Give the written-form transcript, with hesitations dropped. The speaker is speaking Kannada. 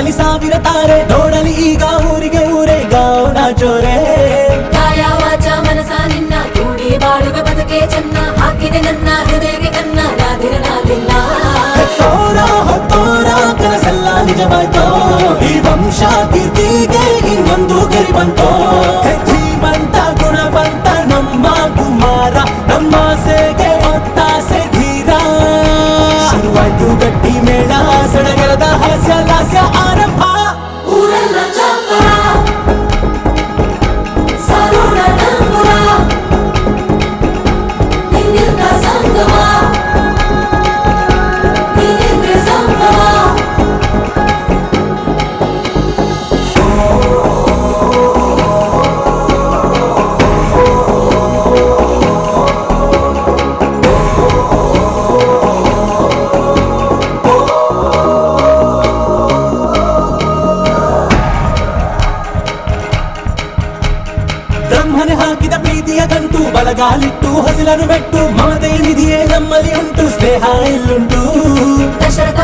ಕಾಣಲಿ ಸಾವಿರ ತಾರೆ ನೋಡಲಿ ಈಗ ಊರಿಗೆ ಊರೇ ಗಾವನ ಜೋರೆ ಕಾಯ ವಾಚ ಮನಸ ನಿನ್ನ ಕೂಡಿ ಬಾಳುವ ಬದುಕೆ ಚೆನ್ನ ಹಾಕಿದೆ ನನ್ನ ಹೃದಯಕ್ಕೆ ಕನ್ನ ನಾದಿರನಾಲಿಲ್ಲ ಹೊತ್ತೋರ ಹೊತ್ತೋರ ಕನಸೆಲ್ಲ ನಿಜವಾಯ್ತೋ ಈ ವಂಶ ಕೀರ್ತಿಗೆ ಇನ್ನೊಂದು ಗರಿ ಬಂತೋ ಧೀಮಂತ ಗುಣವಂತ ನಮ್ಮ ಕುಮಾರ ನಮ್ಮ ಸೇಗೆ ಒತ್ತಾಸೆ ಧೀರ ಶುರುವಾಯ್ತು ಗಟ್ಟಿ ಮೇಳ ಸಡಗರದ ಹಾಸ್ಯ ಲಾಸ್ಯ ಆರಂಭ ಊರೆಲ್ಲ ಚಾಪರ ಸಾರೋಣ ನಂಬುರ ನಿನ್ನಿಂದ ಸಂಗಮ ನೀನಿದ್ರೆ ಸಂಭವ ಬ್ರಹ್ಮನೆ ಹಾಕಿದ ಪ್ರೀತಿಯ ಗಂಟು ಬಲಗಾಲಿಟ್ಟು ಹಸಿರನು ಬೆಟ್ಟು ಮಮತೆ ನಿಧಿಯೇ ನಮ್ಮಲ್ಲಿ ಉಂಟು ಸ್ನೇಹ ಇಲ್ಲುಂಟು ದಶರಥ